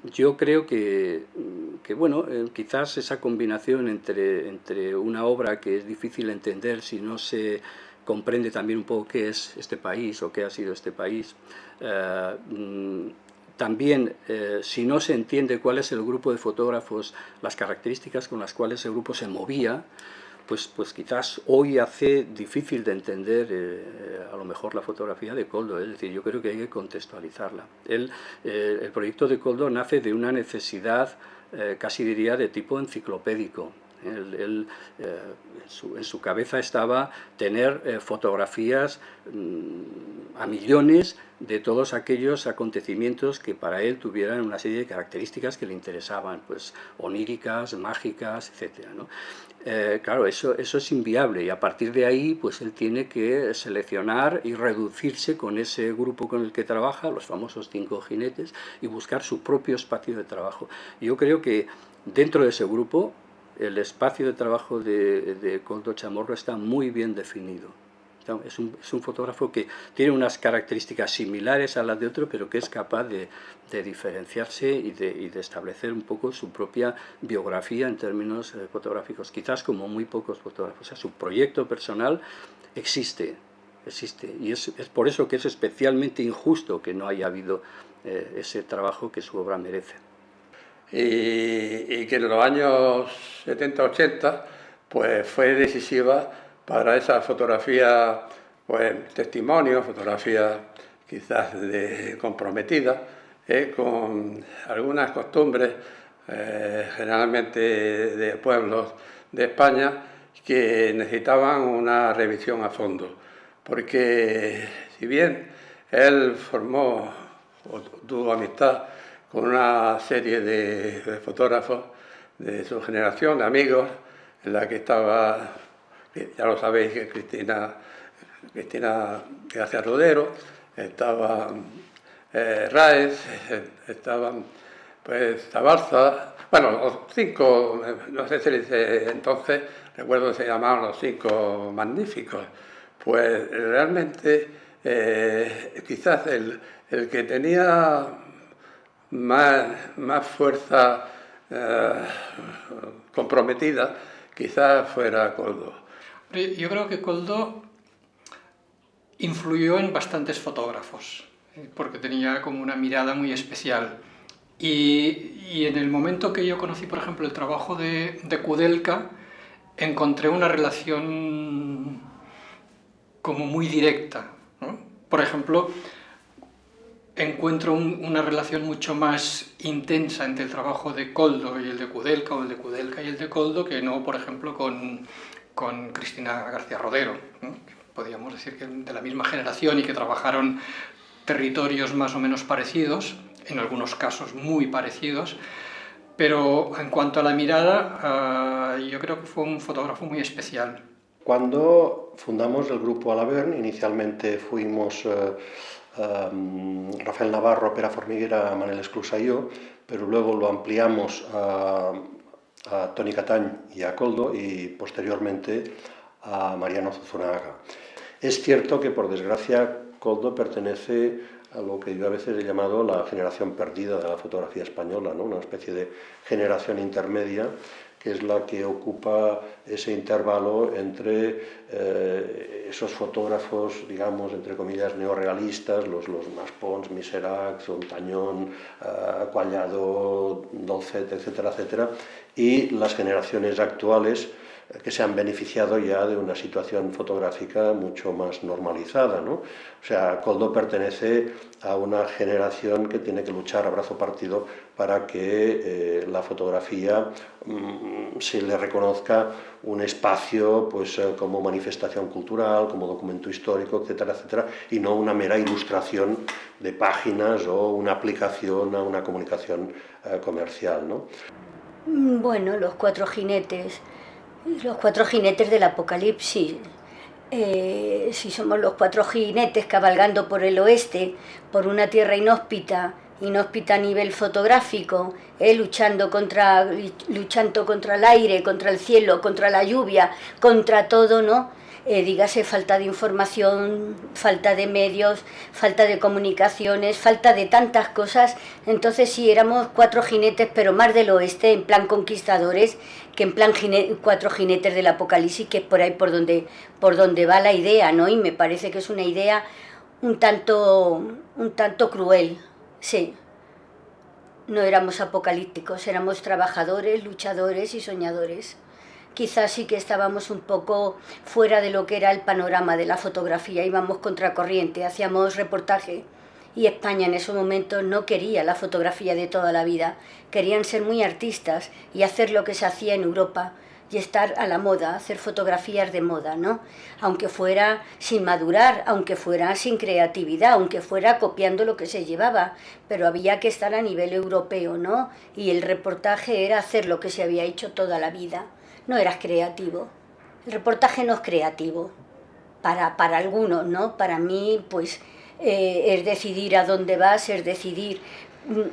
Yo creo que bueno, quizás esa combinación entre una obra que es difícil de entender si no se comprende también un poco qué es este país o qué ha sido este país, también si no se entiende cuál es el grupo de fotógrafos, las características con las cuales el grupo se movía, pues quizás hoy hace difícil de entender a lo mejor la fotografía de Koldo. Es decir, yo creo que hay que contextualizarla. El proyecto de Koldo nace de una necesidad, casi diría, de tipo enciclopédico. En su cabeza estaba tener fotografías a millones de todos aquellos acontecimientos que para él tuvieran una serie de características que le interesaban, pues oníricas, mágicas, etc., ¿no? Claro, eso es inviable, y a partir de ahí pues él tiene que seleccionar y reducirse con ese grupo con el que trabaja, los famosos 5 jinetes, y buscar su propio espacio de trabajo. Yo creo que dentro de ese grupo el espacio de trabajo de Koldo Chamorro está muy bien definido. Es un fotógrafo que tiene unas características similares a las de otro, pero que es capaz de diferenciarse y de establecer un poco su propia biografía en términos fotográficos, quizás como muy pocos fotógrafos. O sea, su proyecto personal existe, y es por eso que es especialmente injusto que no haya habido ese trabajo que su obra merece. Y que en los años 70-80 pues fue decisiva para esa fotografía, pues testimonio, fotografía quizás comprometida, con algunas costumbres generalmente de pueblos de España que necesitaban una revisión a fondo, porque si bien él formó o tuvo amistad con una serie de fotógrafos de su generación, de amigos, en la que estaba, ya lo sabéis, que Cristina García Rodero, estaba Raez, estaban pues Tabarza, bueno, los 5, no sé si dice entonces, recuerdo que se llamaban los 5 magníficos. Pues realmente quizás el que tenía más fuerza comprometida quizás fuera Koldo. Yo creo que Koldo influyó en bastantes fotógrafos, porque tenía como una mirada muy especial. Y en el momento que yo conocí, por ejemplo, el trabajo de Kudelka, encontré una relación como muy directa, ¿no? Por ejemplo, encuentro una relación mucho más intensa entre el trabajo de Koldo y el de Kudelka, o el de Kudelka y el de Koldo, que no, por ejemplo, con Cristina García Rodero, ¿no? Podríamos decir que de la misma generación y que trabajaron territorios más o menos parecidos, en algunos casos muy parecidos, pero en cuanto a la mirada, yo creo que fue un fotógrafo muy especial. Cuando fundamos el grupo Alavern, inicialmente fuimos Rafael Navarro, Pere Formiguera, Manel Esclusa y yo, pero luego lo ampliamos a Toni Catany y a Koldo, y posteriormente a Mariano Zuzunaga. Es cierto que, por desgracia, Koldo pertenece a lo que yo a veces he llamado la generación perdida de la fotografía española, ¿no? Una especie de generación intermedia, que es la que ocupa ese intervalo entre esos fotógrafos, digamos, entre comillas, neorrealistas, los Maspons, Miserac, Ontañón, Quallado, Dolcet, etcétera, etcétera, y las generaciones actuales que se han beneficiado ya de una situación fotográfica mucho más normalizada, ¿no? O sea, Koldo pertenece a una generación que tiene que luchar a brazo partido para que la fotografía se le reconozca un espacio, pues, como manifestación cultural, como documento histórico, etcétera, etcétera, y no una mera ilustración de páginas o una aplicación a una comunicación comercial, ¿no? Bueno, los 4 jinetes del apocalipsis. Si somos los 4 jinetes cabalgando por el oeste, por una tierra inhóspita a nivel fotográfico, luchando contra el aire, contra el cielo, contra la lluvia, contra todo, ¿no? dígase falta de información, falta de medios, falta de comunicaciones, falta de tantas cosas. Entonces sí, éramos 4 jinetes, pero más del oeste, en plan conquistadores, que en plan 4 jinetes del apocalipsis, que es por ahí por donde va la idea, ¿no? Y me parece que es una idea un tanto cruel, sí. No éramos apocalípticos, éramos trabajadores, luchadores y soñadores. Quizás sí que estábamos un poco fuera de lo que era el panorama de la fotografía, íbamos contracorriente, hacíamos reportaje y España en ese momento no quería la fotografía de toda la vida, querían ser muy artistas y hacer lo que se hacía en Europa y estar a la moda, hacer fotografías de moda, ¿no? Aunque fuera sin madurar, aunque fuera sin creatividad, aunque fuera copiando lo que se llevaba, pero había que estar a nivel europeo, ¿no? Y el reportaje era hacer lo que se había hecho toda la vida. No eras creativo. El reportaje no es creativo. Para algunos, ¿no? Para mí, pues, es decidir a dónde vas, es decidir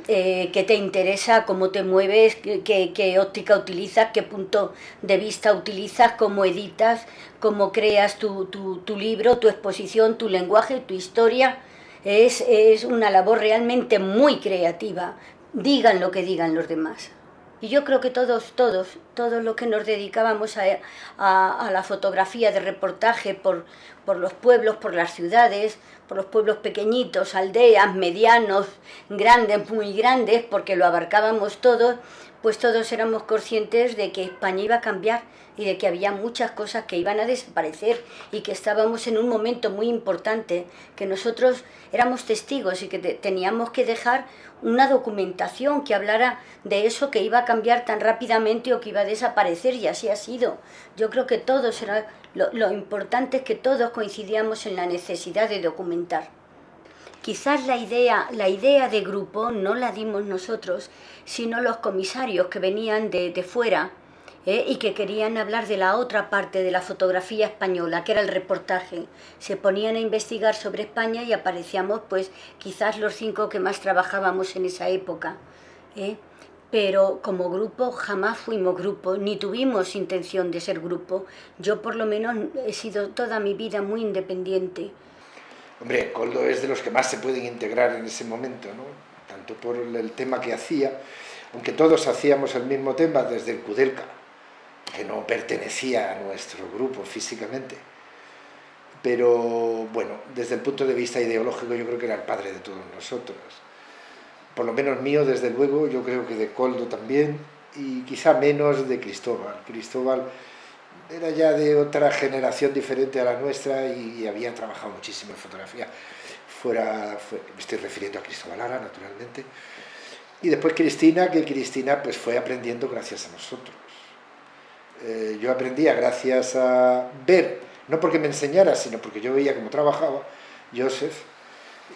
qué te interesa, cómo te mueves, qué óptica utilizas, qué punto de vista utilizas, cómo editas, cómo creas tu libro, tu exposición, tu lenguaje, tu historia. Es una labor realmente muy creativa, digan lo que digan los demás. Y yo creo que todos los que nos dedicábamos a la fotografía de reportaje por los pueblos, por las ciudades, por los pueblos pequeñitos, aldeas, medianos, grandes, muy grandes, porque lo abarcábamos todos, pues todos éramos conscientes de que España iba a cambiar y de que había muchas cosas que iban a desaparecer y que estábamos en un momento muy importante, que nosotros éramos testigos y que teníamos que dejar una documentación que hablara de eso que iba a cambiar tan rápidamente o que iba a desaparecer, y así ha sido. Yo creo que todos, lo importante es que todos coincidíamos en la necesidad de documentar. Quizás la idea de grupo no la dimos nosotros, sino los comisarios que venían de fuera, y que querían hablar de la otra parte de la fotografía española, que era el reportaje. Se ponían a investigar sobre España y aparecíamos, pues, quizás los 5 que más trabajábamos en esa época. Pero como grupo jamás fuimos grupo, ni tuvimos intención de ser grupo. Yo por lo menos he sido toda mi vida muy independiente. Hombre, Koldo es de los que más se pueden integrar en ese momento, ¿no? Tanto por el tema que hacía, aunque todos hacíamos el mismo tema desde el Kudelka, que no pertenecía a nuestro grupo físicamente, pero bueno, desde el punto de vista ideológico yo creo que era el padre de todos nosotros, por lo menos mío desde luego, yo creo que de Koldo también, y quizá menos de Cristóbal. Cristóbal era ya de otra generación diferente a la nuestra y había trabajado muchísimo en fotografía, me estoy refiriendo a Cristóbal Lara naturalmente, y después Cristina, que Cristina pues fue aprendiendo gracias a nosotros. Yo aprendía gracias a ver, no porque me enseñara, sino porque yo veía cómo trabajaba Joseph,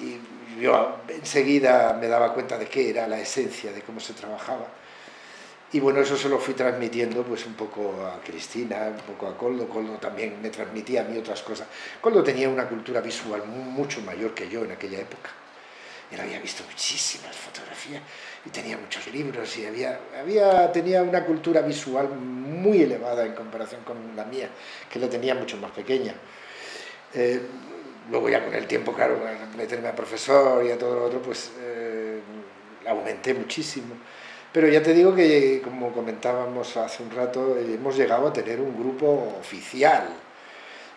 y yo enseguida me daba cuenta de qué era la esencia, de cómo se trabajaba. Y bueno, eso se lo fui transmitiendo pues un poco a Cristina, un poco a Koldo. Koldo también me transmitía a mí otras cosas. Koldo tenía una cultura visual mucho mayor que yo en aquella época. Él había visto muchísimas fotografías y tenía muchos libros y tenía una cultura visual muy elevada en comparación con la mía, que la tenía mucho más pequeña. Luego ya con el tiempo, claro, al meterme a profesor y a todo lo otro, pues la aumenté muchísimo. Pero ya te digo que, como comentábamos hace un rato, hemos llegado a tener un grupo oficial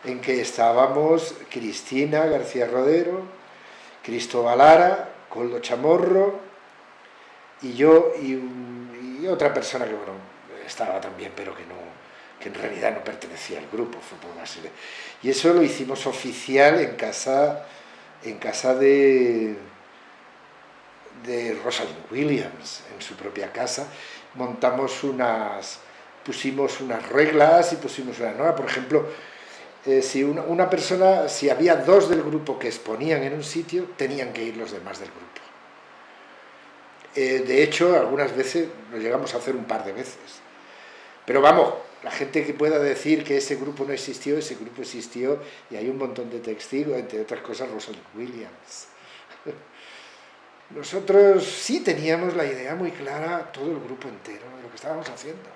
en que estábamos Cristina García Rodero, Cristóbal Lara, Koldo Chamorro y yo y otra persona que bueno, estaba también, pero que en realidad no pertenecía al grupo, fue por una serie. Y eso lo hicimos oficial en casa de Rosalind Williams, en su propia casa. Pusimos unas reglas y pusimos una norma. Por ejemplo, si había 2 del grupo que exponían en un sitio, tenían que ir los demás del grupo. De hecho, algunas veces lo llegamos a hacer un par de veces. Pero vamos, la gente que pueda decir que ese grupo no existió, ese grupo existió y hay un montón de testigos, entre otras cosas Rosalind Williams. Nosotros sí teníamos la idea muy clara, todo el grupo entero, de lo que estábamos haciendo.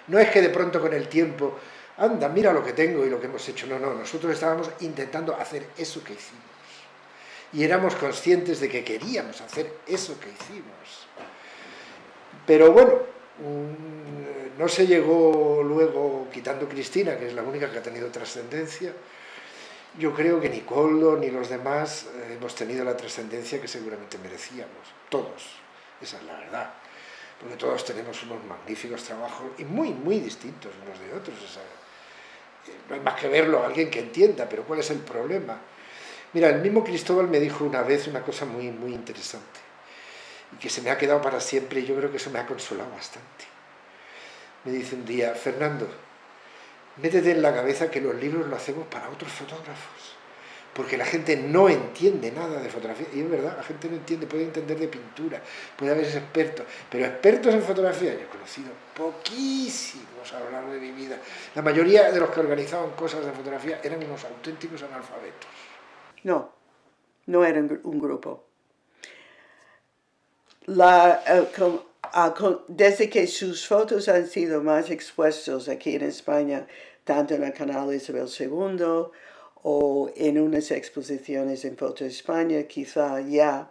No es que de pronto con el tiempo anda, mira lo que tengo y lo que hemos hecho. No, no, nosotros estábamos intentando hacer eso que hicimos. Y éramos conscientes de que queríamos hacer eso que hicimos. Pero bueno, no se llegó luego, quitando Cristina, que es la única que ha tenido trascendencia. Yo creo que ni Koldo ni los demás hemos tenido la trascendencia que seguramente merecíamos. Todos, esa es la verdad. Porque todos tenemos unos magníficos trabajos y muy, muy distintos unos de otros. O sea, no hay más que verlo a alguien que entienda, pero ¿cuál es el problema? Mira, el mismo Cristóbal me dijo una vez una cosa muy, muy interesante y que se me ha quedado para siempre y yo creo que eso me ha consolado bastante. Me dice un día, Fernando, métete en la cabeza que los libros lo hacemos para otros fotógrafos, porque la gente no entiende nada de fotografía, y es verdad, la gente no entiende, puede entender de pintura, puede haber expertos, pero expertos en fotografía yo he conocido poquísimos a lo largo de mi vida. La mayoría de los que organizaban cosas de fotografía eran unos auténticos analfabetos. No, no era un grupo. Desde que sus fotos han sido más expuestos aquí en España, tanto en el canal Isabel II o en unas exposiciones en Foto España, quizá ya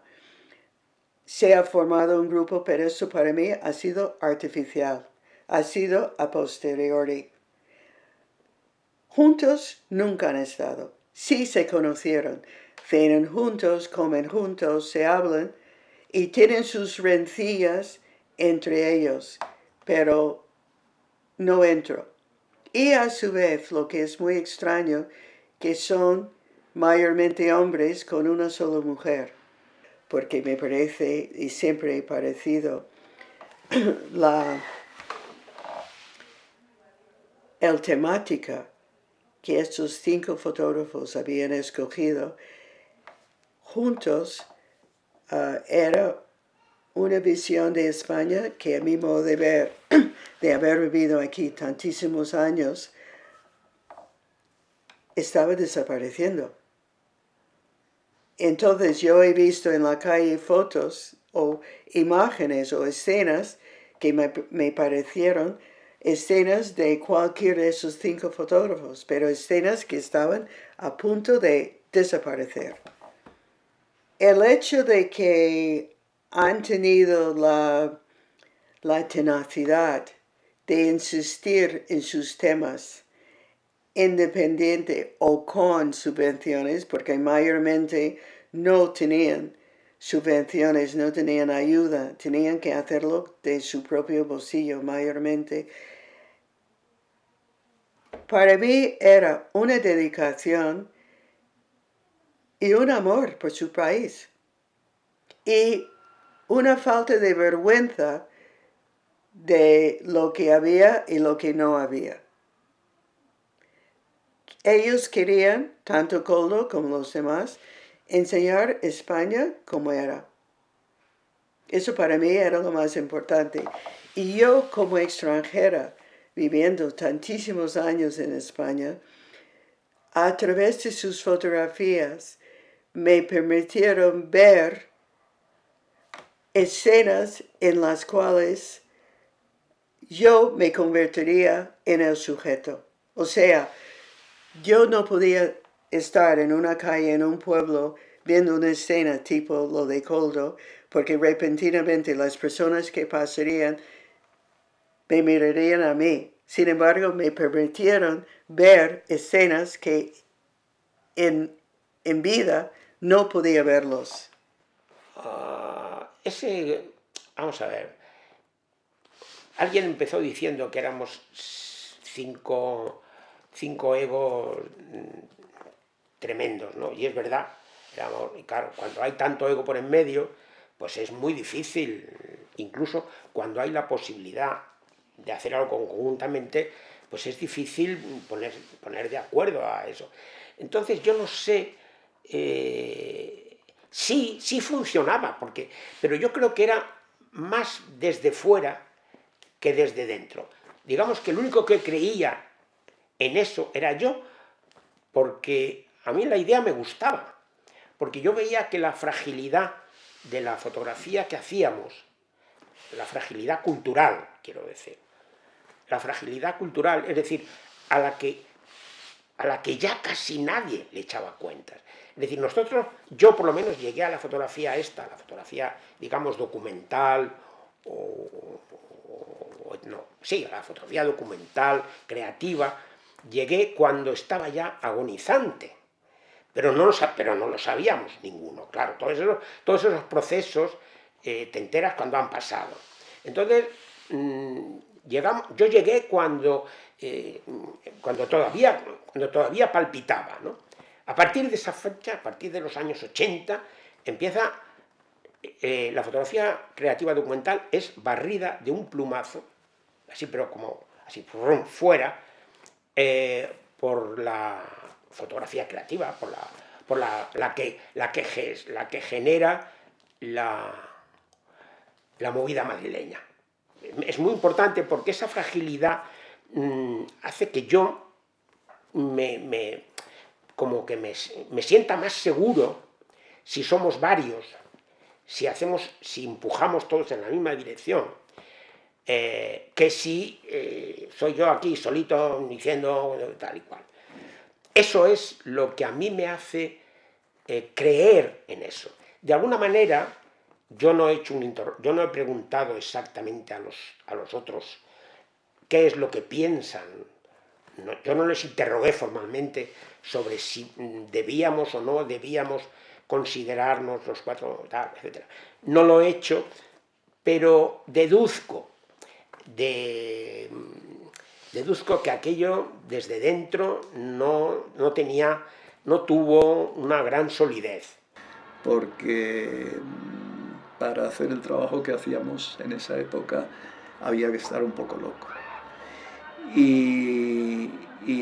se ha formado un grupo, pero eso para mí ha sido artificial, ha sido a posteriori. Juntos nunca han estado. Sí se conocieron, cenan juntos, comen juntos, se hablan y tienen sus rencillas entre ellos, pero no entro. Y a su vez, lo que es muy extraño, que son mayormente hombres con una sola mujer, porque me parece, y siempre he parecido, el temática que estos 5 fotógrafos habían escogido juntos era una visión de España que a mi modo de ver, de haber vivido aquí tantísimos años, estaba desapareciendo. Entonces yo he visto en la calle fotos o imágenes o escenas que me parecieron escenas de cualquiera de esos 5 fotógrafos, pero escenas que estaban a punto de desaparecer. El hecho de que han tenido la tenacidad de insistir en sus temas independiente o con subvenciones, porque mayormente no tenían subvenciones, no tenían ayuda, tenían que hacerlo de su propio bolsillo mayormente. Para mí era una dedicación y un amor por su país y una falta de vergüenza de lo que había y lo que no había. Ellos querían, tanto Koldo como los demás, enseñar España como era. Eso para mí era lo más importante. Y yo como extranjera, viviendo tantísimos años en España, a través de sus fotografías me permitieron ver escenas en las cuales yo me convertiría en el sujeto. O sea, yo no podía estar en una calle, en un pueblo, viendo una escena tipo lo de Koldo, porque repentinamente las personas que pasarían me mirarían a mí. Sin embargo, me permitieron ver escenas que en vida no podía verlos. Vamos a ver, alguien empezó diciendo que éramos 5 egos tremendos, ¿no? Y es verdad, y claro, cuando hay tanto ego por en medio, pues es muy difícil, incluso cuando hay la posibilidad de hacer algo conjuntamente, pues es difícil poner de acuerdo a eso. Entonces yo no sé, sí funcionaba, pero yo creo que era más desde fuera que desde dentro. Digamos que el único que creía en eso era yo, porque a mí la idea me gustaba, porque yo veía que la fragilidad de la fotografía que hacíamos, la fragilidad cultural, quiero decir, la fragilidad cultural, es decir, a la que ya casi nadie le echaba cuentas. Es decir, yo por lo menos llegué a la fotografía esta, la fotografía, digamos, documental, sí, a la fotografía documental, creativa, llegué cuando estaba ya agonizante, pero no lo sabíamos ninguno, claro, todos esos procesos te enteras cuando han pasado. Entonces, yo llegué cuando todavía palpitaba, ¿no? A partir de esa fecha, a partir de los años 80, empieza la fotografía creativa documental, es barrida de un plumazo, así, pero como así fuera, por la fotografía creativa, por la que genera la movida madrileña. Es muy importante porque esa fragilidad hace que yo como que me sienta más seguro si somos varios, si empujamos todos en la misma dirección, que si soy yo aquí solito diciendo tal y cual. Eso es lo que a mí me hace creer en eso. De alguna manera, yo no he preguntado exactamente a los otros qué es lo que piensan. Yo no les interrogué formalmente sobre si debíamos o no debíamos considerarnos los cuatro, tal, etc. No lo he hecho, pero deduzco que aquello desde dentro no tuvo una gran solidez. Porque para hacer el trabajo que hacíamos en esa época había que estar un poco loco. Y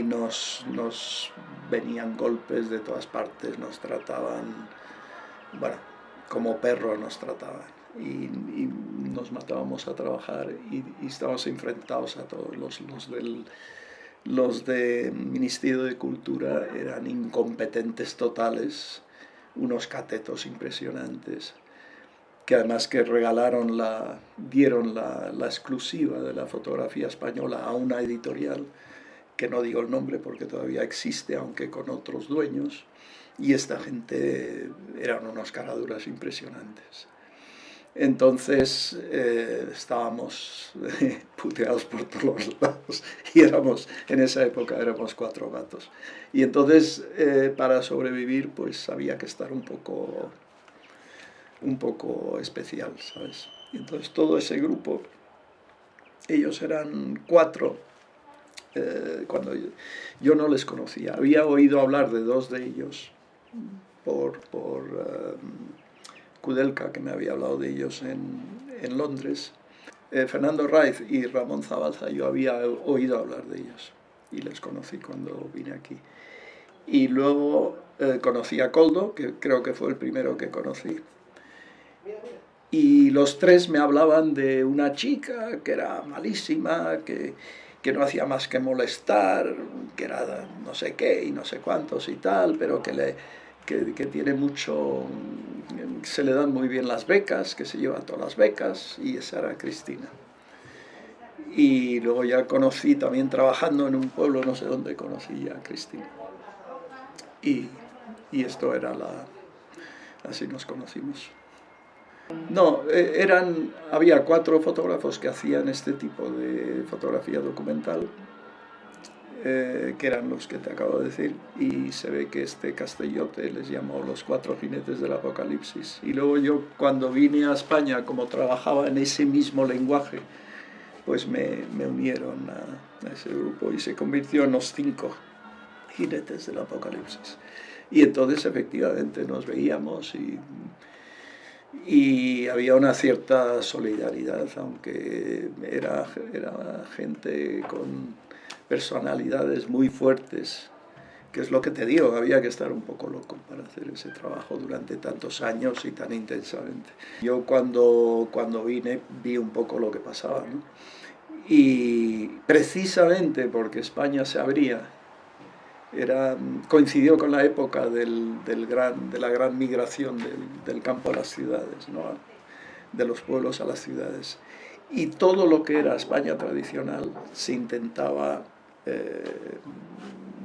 nos venían golpes de todas partes, nos trataban, bueno, como perros nos trataban. Y nos matábamos a trabajar y estábamos enfrentados a todos. Los del Ministerio de Cultura eran incompetentes totales, unos catetos impresionantes, que además que dieron la exclusiva de la fotografía española a una editorial, que no digo el nombre porque todavía existe, aunque con otros dueños, y esta gente eran unos caraduras impresionantes. Entonces estábamos puteados por todos lados y en esa época éramos 4 gatos. Y entonces para sobrevivir pues había que estar un poco especial, ¿sabes? Y entonces todo ese grupo, ellos eran 4, cuando yo no les conocía. Había oído hablar de 2 de ellos por Kudelka, que me había hablado de ellos en Londres. Fernando Raiz y Ramón Zabalza, yo había oído hablar de ellos y les conocí cuando vine aquí. Y luego conocí a Koldo, que creo que fue el primero que conocí. Y los 3 me hablaban de una chica que era malísima, que no hacía más que molestar, que era no sé qué y no sé cuántos y tal, pero que tiene mucho, se le dan muy bien las becas, que se lleva todas las becas, y esa era Cristina. Y luego ya conocí, también trabajando en un pueblo, no sé dónde, conocí a Cristina. Y esto era así nos conocimos. No, había 4 fotógrafos que hacían este tipo de fotografía documental, que eran los que te acabo de decir, y se ve que Castellote les llamó los 4 jinetes del apocalipsis. Y luego yo, cuando vine a España, como trabajaba en ese mismo lenguaje, pues me unieron a ese grupo y se convirtió en los 5 jinetes del apocalipsis. Y entonces efectivamente nos veíamos y había una cierta solidaridad, aunque era gente con personalidades muy fuertes, que es lo que te digo, había que estar un poco loco para hacer ese trabajo durante tantos años y tan intensamente. Yo cuando vine vi un poco lo que pasaba, ¿no? Y precisamente porque España se abría, coincidió con la época de la gran migración del campo a las ciudades, ¿no? De los pueblos a las ciudades. Y todo lo que era España tradicional se intentaba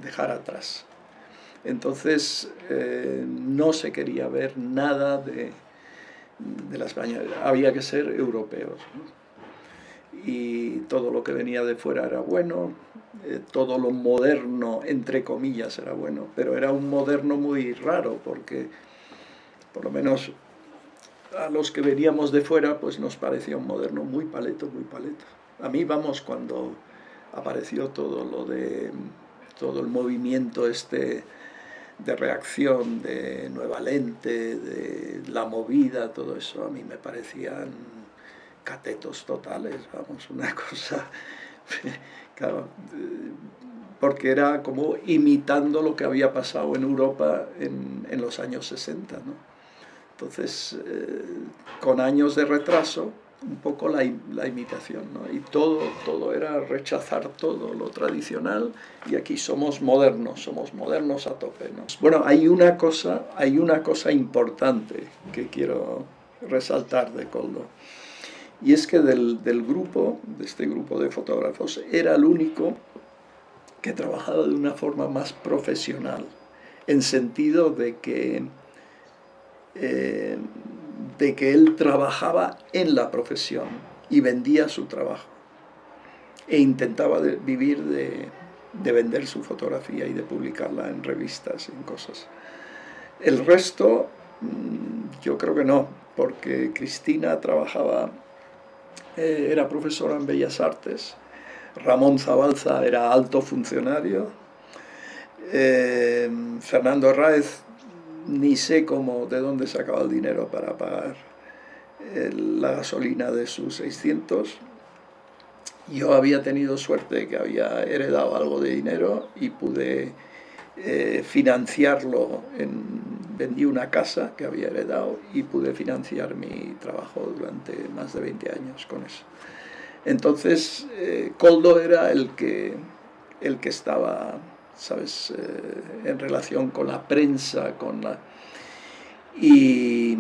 dejar atrás. Entonces no se quería ver nada de la España, había que ser europeos, ¿no? Y todo lo que venía de fuera era bueno, todo lo moderno, entre comillas, era bueno, pero era un moderno muy raro, porque por lo menos a los que veníamos de fuera pues nos parecía un moderno muy paleto, muy paleto. A mí, vamos, cuando apareció todo el movimiento este de reacción, de Nueva Lente, de La Movida, todo eso a mí me parecían catetos totales, vamos, una cosa, claro, porque era como imitando lo que había pasado en Europa en los años 60, ¿no? Entonces, con años de retraso, un poco la imitación, ¿no? Y todo era rechazar todo lo tradicional, y aquí somos modernos a tope, ¿no? Bueno, hay una cosa importante que quiero resaltar de Koldo, y es que de este grupo de fotógrafos, era el único que trabajaba de una forma más profesional, en sentido de que él trabajaba en la profesión y vendía su trabajo, e intentaba vivir de vender su fotografía y de publicarla en revistas y en cosas. El resto, yo creo que no, porque Cristina trabajaba, era profesora en Bellas Artes, Ramón Zabalza era alto funcionario, Fernando Herráez ni sé de dónde sacaba el dinero para pagar la gasolina de sus 600. Yo había tenido suerte que había heredado algo de dinero y pude financiarlo. Vendí una casa que había heredado y pude financiar mi trabajo durante más de 20 años con eso. Entonces, Koldo era el que estaba, ¿sabes?, en relación con la prensa, y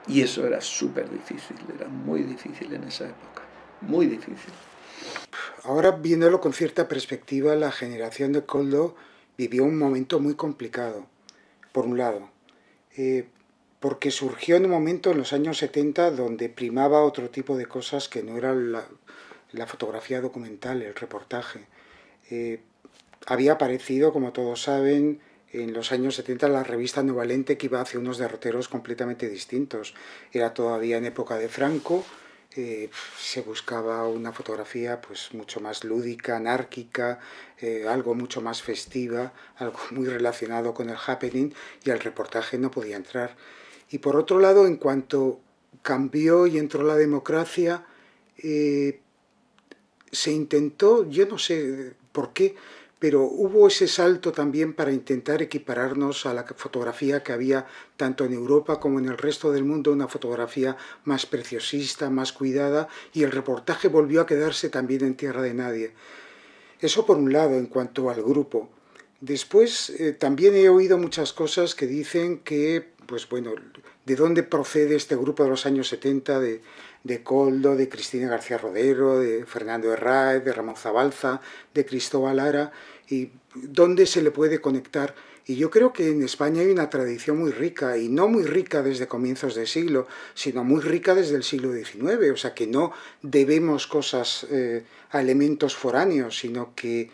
eso era súper difícil, era muy difícil en esa época, muy difícil. Ahora, viéndolo con cierta perspectiva, la generación de Koldo vivió un momento muy complicado, por un lado, porque surgió en un momento en los años 70 donde primaba otro tipo de cosas que no era la fotografía documental, el reportaje. Había aparecido, como todos saben, en los años 70 la revista Nueva Lente, que iba hacia unos derroteros completamente distintos. Era todavía en época de Franco, se buscaba una fotografía pues mucho más lúdica, anárquica, algo mucho más festiva, algo muy relacionado con el happening, y el reportaje no podía entrar. Y por otro lado, en cuanto cambió y entró la democracia, se intentó, yo no sé por qué, pero hubo ese salto también para intentar equipararnos a la fotografía que había tanto en Europa como en el resto del mundo, una fotografía más preciosista, más cuidada, y el reportaje volvió a quedarse también en tierra de nadie. Eso por un lado, en cuanto al grupo. Después también he oído muchas cosas que dicen que, pues bueno, de dónde procede este grupo de los años 70, de Koldo, de Cristina García Rodero, de Fernando Herráez, de Ramón Zabalza, de Cristóbal Lara, y dónde se le puede conectar. Y yo creo que en España hay una tradición muy rica, y no muy rica desde comienzos de siglo, sino muy rica desde el siglo XIX, o sea que no debemos cosas a elementos foráneos, sino que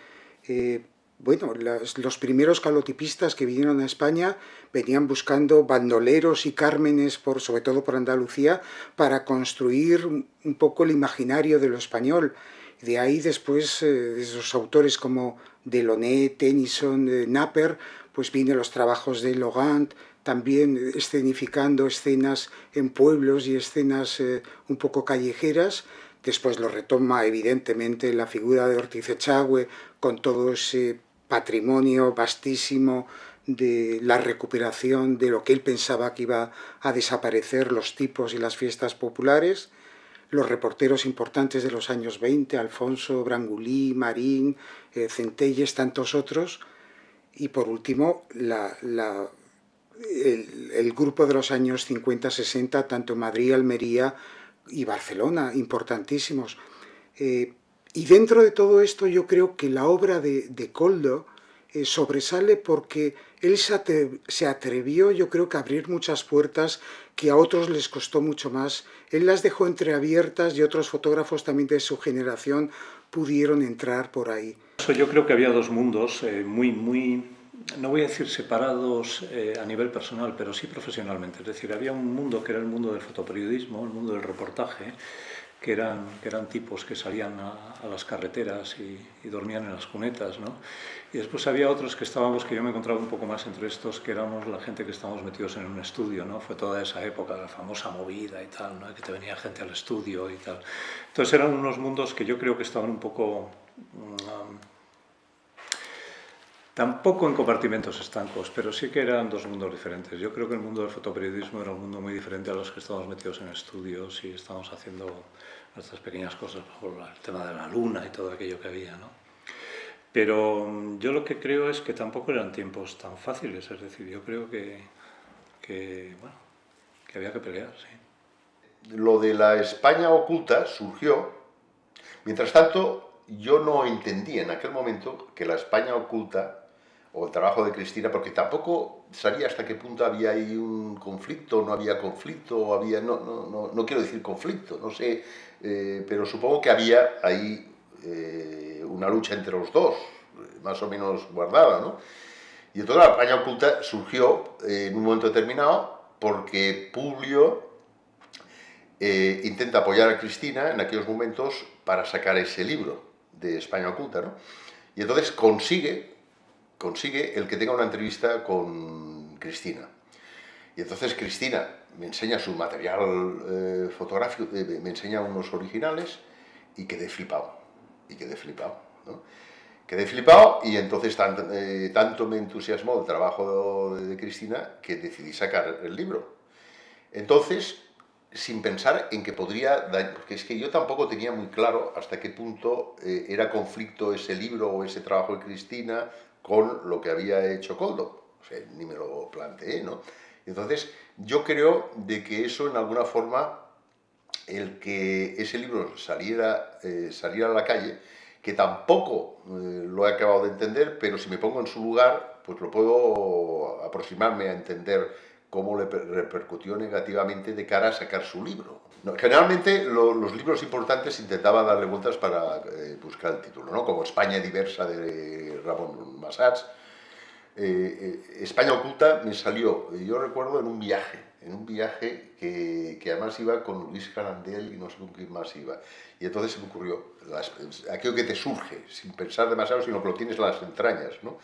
bueno, los primeros calotipistas que vinieron a España venían buscando bandoleros y cármenes, sobre todo por Andalucía, para construir un poco el imaginario de lo español. De ahí después, esos autores como Delaunay, Tennyson, Napper, pues vienen los trabajos de Logant, también escenificando escenas en pueblos y escenas un poco callejeras. Después lo retoma evidentemente la figura de Ortiz Echagüe, con todo ese patrimonio vastísimo de la recuperación de lo que él pensaba que iba a desaparecer, los tipos y las fiestas populares. Los reporteros importantes de los años 20, Alfonso, Brangulí, Marín, Centelles, tantos otros. Y por último, el grupo de los años 50-60, tanto en Madrid, Almería y Barcelona, importantísimos. Y dentro de todo esto yo creo que la obra de Koldo sobresale porque él se atrevió, yo creo que a abrir muchas puertas que a otros les costó mucho más. Él las dejó entreabiertas y otros fotógrafos también de su generación pudieron entrar por ahí. Yo creo que había dos mundos no voy a decir separados a nivel personal, pero sí profesionalmente. Es decir, había un mundo que era el mundo del fotoperiodismo, el mundo del reportaje, que eran tipos que salían a las carreteras y dormían en las cunetas, ¿no? Y después había otros que yo me encontraba un poco más entre estos, que éramos la gente que estábamos metidos en un estudio, ¿no? Fue toda esa época, la famosa movida y tal, ¿no? Que te venía gente al estudio y tal. Entonces eran unos mundos que yo creo que estaban un poco... tampoco en compartimentos estancos, pero sí que eran dos mundos diferentes. Yo creo que el mundo del fotoperiodismo era un mundo muy diferente a los que estábamos metidos en estudios y estábamos haciendo nuestras pequeñas cosas, por el tema de la luna y todo aquello que había, ¿no? Pero yo lo que creo es que tampoco eran tiempos tan fáciles, es decir, yo creo que había que pelear, sí. Lo de la España oculta surgió, mientras tanto yo no entendí en aquel momento que la España oculta o el trabajo de Cristina, porque tampoco sabía hasta qué punto había ahí un conflicto, no había conflicto, había, no quiero decir conflicto, no sé, pero supongo que había ahí una lucha entre los dos, más o menos guardada, ¿no? Y entonces la España oculta surgió en un momento determinado porque Publio intenta apoyar a Cristina en aquellos momentos para sacar ese libro de España oculta, ¿no? Y entonces consigue el que tenga una entrevista con Cristina. Y entonces Cristina me enseña su material fotográfico, me enseña unos originales y quedé flipado, ¿no? Quedé flipado y entonces tanto me entusiasmó el trabajo de Cristina que decidí sacar el libro. Entonces, sin pensar en que podría, porque es que yo tampoco tenía muy claro hasta qué punto era conflicto ese libro o ese trabajo de Cristina con lo que había hecho Koldo. O sea, ni me lo planteé, ¿no? Entonces, yo creo de que eso, en alguna forma, el que ese libro saliera a la calle, que tampoco lo he acabado de entender, pero si me pongo en su lugar, pues lo puedo aproximarme a entender cómo le repercutió negativamente de cara a sacar su libro. Generalmente los libros importantes intentaba darle vueltas para buscar el título, ¿no? Como España diversa de Ramón Massats. España oculta me salió, yo recuerdo, en un viaje que además iba con Luis Carandel y no sé con quién más iba. Y entonces se me ocurrió, aquello que te surge, sin pensar demasiado, sino que lo tienes en las entrañas, ¿no?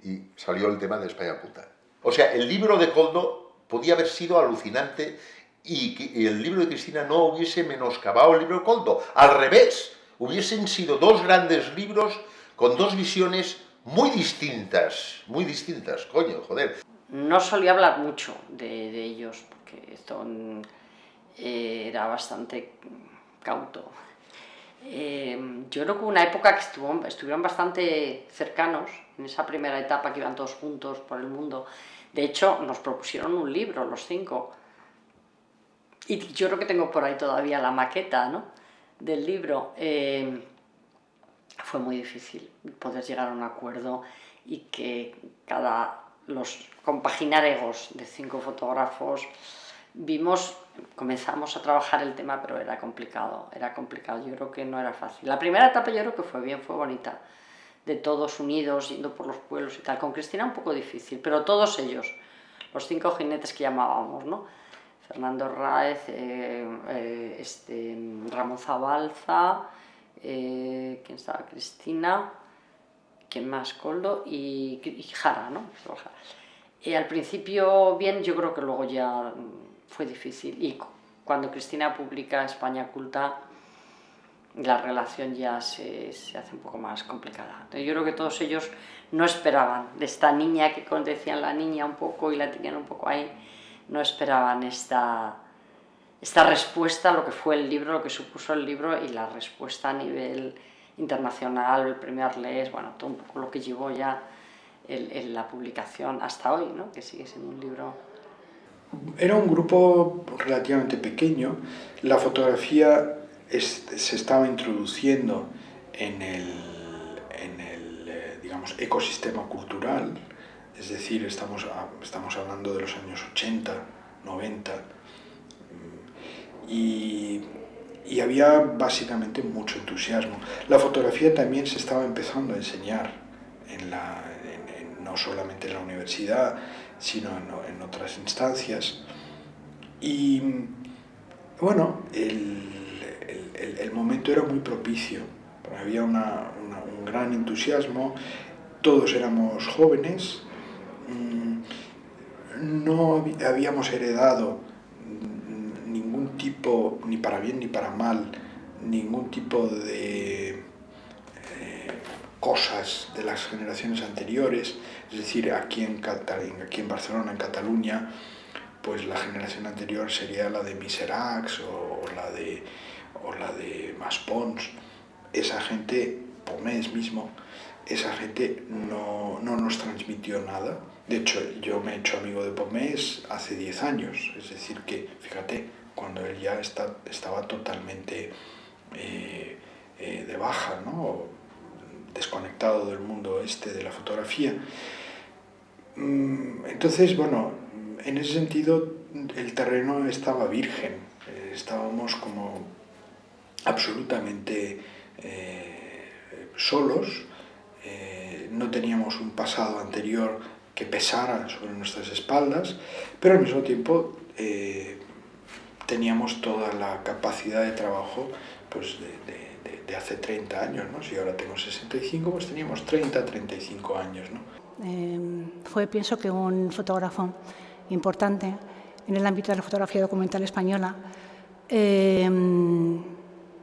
Y salió el tema de España oculta. O sea, el libro de Koldo podía haber sido alucinante y que el libro de Cristina no hubiese menoscabado el libro de Koldo. Al revés, hubiesen sido dos grandes libros con dos visiones muy distintas, coño, joder. No solía hablar mucho de ellos, porque esto era bastante cauto. Yo creo que hubo una época que estuvieron bastante cercanos, en esa primera etapa que iban todos juntos por el mundo. De hecho, nos propusieron un libro, los 5. Y yo creo que tengo por ahí todavía la maqueta, ¿no?, del libro. Fue muy difícil poder llegar a un acuerdo y que compaginar egos de 5 fotógrafos. Comenzamos a trabajar el tema, pero era complicado, yo creo que no era fácil. La primera etapa yo creo que fue bonita, de todos unidos, yendo por los pueblos y tal. Con Cristina un poco difícil, pero todos ellos, los 5 jinetes que llamábamos, ¿no? Fernando Ráez, Ramón Zabalza, ¿quién estaba? Cristina, ¿quién más? Koldo y Jara, ¿no? Al principio bien, yo creo que luego ya fue difícil. Y cuando Cristina publica España oculta, la relación ya se hace un poco más complicada. Yo creo que todos ellos no esperaban de esta niña que decían la niña un poco y la tenían un poco ahí, no esperaban esta respuesta a lo que fue el libro, lo que supuso el libro y la respuesta a nivel internacional, el premio Arles, bueno, todo un poco lo que llevó ya la publicación hasta hoy, ¿no?, que sigue siendo un libro. Era un grupo relativamente pequeño, la fotografía se estaba introduciendo en el digamos, ecosistema cultural, es decir, estamos hablando de los años 80, 90, y había básicamente mucho entusiasmo. La fotografía también se estaba empezando a enseñar, no solamente en la universidad, sino en otras instancias. Y bueno, el momento era muy propicio, había un gran entusiasmo, todos éramos jóvenes, no habíamos heredado ningún tipo, ni para bien ni para mal, ningún tipo de cosas de las generaciones anteriores. Es decir, aquí en Barcelona, en Cataluña, pues la generación anterior sería la de Miseracs o la de Maspons. Esa gente, Pomés mismo, esa gente no nos transmitió nada. De hecho, yo me he hecho amigo de Pomés hace 10 años, es decir que, fíjate, cuando él ya estaba totalmente de baja, ¿no? Desconectado del mundo de la fotografía. Entonces, bueno, en ese sentido el terreno estaba virgen, estábamos como absolutamente solos, no teníamos un pasado anterior que pesara sobre nuestras espaldas, pero al mismo tiempo teníamos toda la capacidad de trabajo pues, de hace 30 años, ¿no? Si ahora tengo 65, pues teníamos 30, 35 años, ¿no? Fue, pienso que un fotógrafo importante en el ámbito de la fotografía documental española.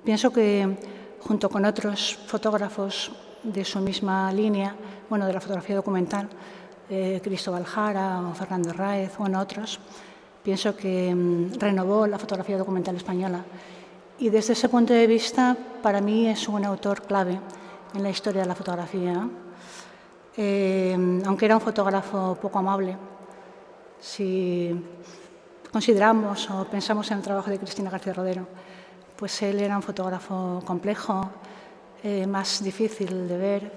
Pienso que junto con otros fotógrafos de su misma línea, bueno, de la fotografía documental, Cristóbal Jara o Fernando Ráez, bueno, otros, pienso que renovó la fotografía documental española. Y desde ese punto de vista, para mí es un autor clave en la historia de la fotografía. Aunque era un fotógrafo poco amable, si consideramos o pensamos en el trabajo de Cristina García Rodero, pues él era un fotógrafo complejo, más difícil de ver.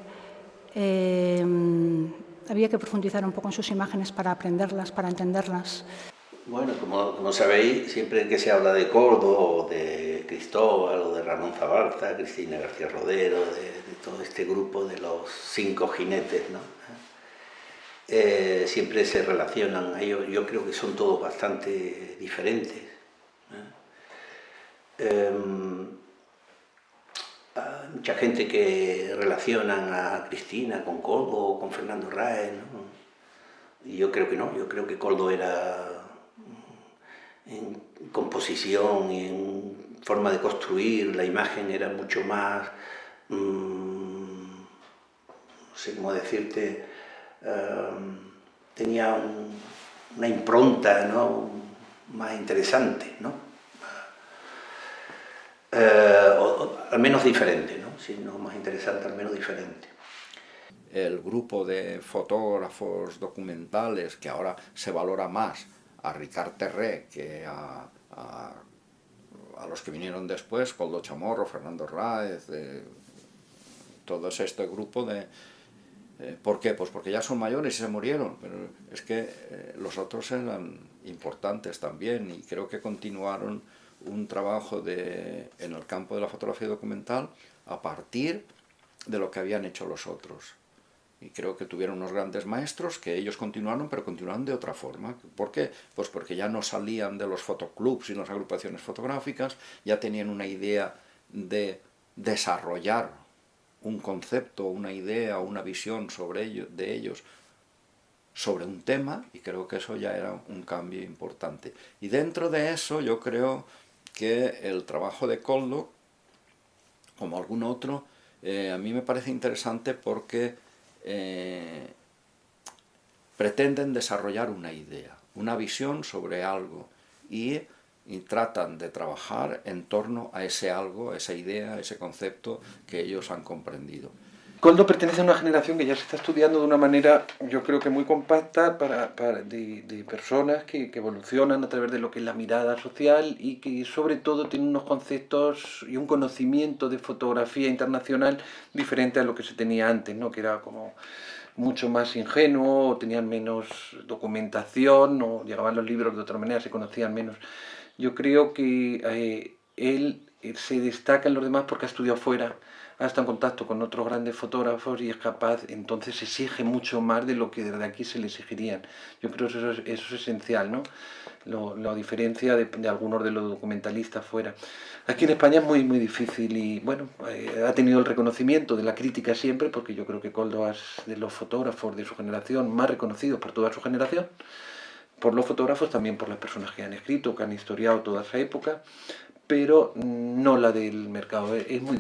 Había que profundizar un poco en sus imágenes para aprenderlas, para entenderlas. Bueno, como sabéis, siempre que se habla de Koldo, o de Cristóbal, o de Ramón Zabalza, Cristina García Rodero, de todo este grupo de los 5 jinetes, ¿no? Siempre se relacionan, yo creo que son todos bastante diferentes. Mucha gente que relacionan a Cristina con Koldo o con Fernando Ráez, ¿no? Y yo creo que no, yo creo que Koldo era en composición y en forma de construir la imagen era mucho más, no sé cómo decirte, tenía una impronta, ¿no? Más interesante, ¿no? O al menos diferente, ¿no? Si no más interesante, al menos diferente. El grupo de fotógrafos documentales que ahora se valora más a Ricard Terré que a los que vinieron después, Koldo Chamorro, Fernando Ráez, todo este grupo de... ¿Por qué? Pues porque ya son mayores y se murieron, pero es que los otros eran importantes también y creo que continuaron un trabajo en el campo de la fotografía documental a partir de lo que habían hecho los otros. Y creo que tuvieron unos grandes maestros que ellos continuaron, pero continuaron de otra forma. ¿Por qué? Pues porque ya no salían de los fotoclubs y las agrupaciones fotográficas, ya tenían una idea de desarrollar un concepto, una idea, una visión de ellos sobre un tema, y creo que eso ya era un cambio importante. Y dentro de eso yo creo que el trabajo de Koldo, como algún otro, a mí me parece interesante porque pretenden desarrollar una idea, una visión sobre algo y tratan de trabajar en torno a ese algo, esa idea, ese concepto que ellos han comprendido. Koldo pertenece a una generación que ya se está estudiando de una manera, yo creo que muy compacta, de personas que evolucionan a través de lo que es la mirada social y que sobre todo tienen unos conceptos y un conocimiento de fotografía internacional diferente a lo que se tenía antes, ¿no? Que era como mucho más ingenuo, o tenían menos documentación, o llegaban los libros de otra manera, se conocían menos. Yo creo que él se destaca en los demás porque ha estudiado fuera, ha estado en contacto con otros grandes fotógrafos y es capaz, entonces exige mucho más de lo que desde aquí se le exigirían. Yo creo que eso es esencial, ¿no? La diferencia de algunos de los documentalistas fuera. Aquí en España es muy, muy difícil y, bueno, ha tenido el reconocimiento de la crítica siempre, porque yo creo que Koldo es de los fotógrafos de su generación más reconocidos por toda su generación, por los fotógrafos, también por las personas que han escrito, que han historiado toda esa época, pero no la del mercado. Es muy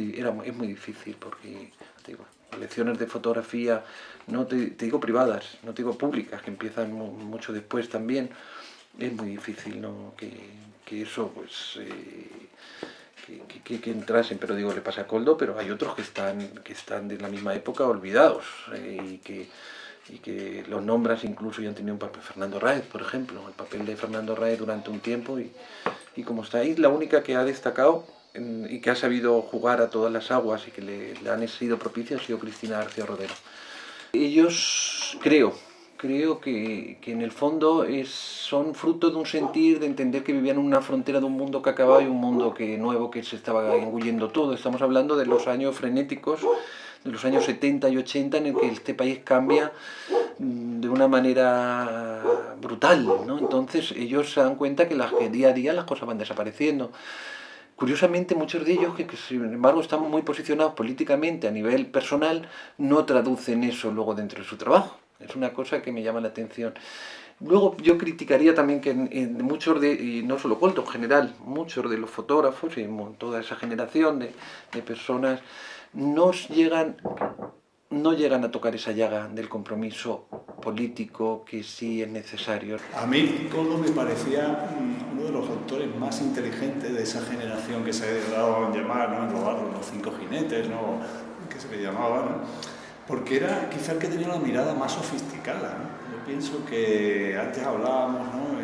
difícil porque, te digo, lecciones de fotografía, no te digo privadas, no te digo públicas, que empiezan mucho después también, es muy difícil, ¿no? que eso pues que entrasen, pero digo, le pasa a Koldo, pero hay otros que están de la misma época olvidados y que los nombras incluso y han tenido un papel. Fernando Ráez, por ejemplo, el papel de Fernando Ráez durante un tiempo y como está ahí, la única que ha destacado y que ha sabido jugar a todas las aguas y que le han sido propicias ha sido Cristina García Rodero. Ellos creo que en el fondo son fruto de un sentir, de entender que vivían en una frontera de un mundo que acababa y un mundo nuevo que se estaba engullendo todo. Estamos hablando de los años frenéticos, de los años 70 y 80, en el que este país cambia de una manera brutal, ¿no? Entonces ellos se dan cuenta que día a día las cosas van desapareciendo. Curiosamente, muchos de ellos, que sin embargo están muy posicionados políticamente a nivel personal, no traducen eso luego dentro de su trabajo. Es una cosa que me llama la atención. Luego yo criticaría también que en muchos y no solo Koldo, en general, muchos de los fotógrafos y toda esa generación de personas no llegan a tocar esa llaga del compromiso político que sí es necesario. A mí Koldo me parecía uno de los autores más inteligentes de esa generación que se ha dado a llamar, ¿no? En lo largo, los 5 jinetes, ¿no? Que se le llamaba, ¿no? Porque era quizá el que tenía la mirada más sofisticada, ¿no? Yo pienso que antes hablábamos, ¿no?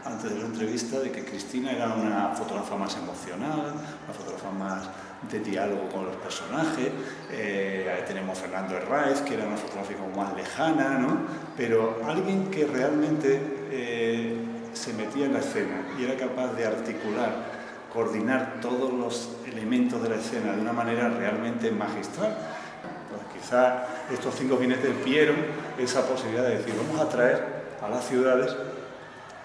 Antes de la entrevista, de que Cristina era una fotógrafa más emocional, una fotógrafa más de diálogo con los personajes. Ahí tenemos a Fernando Ráez, que era una fotografía como más lejana, ¿no? Pero alguien que realmente se metía en la escena y era capaz de articular, coordinar todos los elementos de la escena de una manera realmente magistral. Pues quizá estos 5 jinetes vieron esa posibilidad de decir, vamos a traer a las ciudades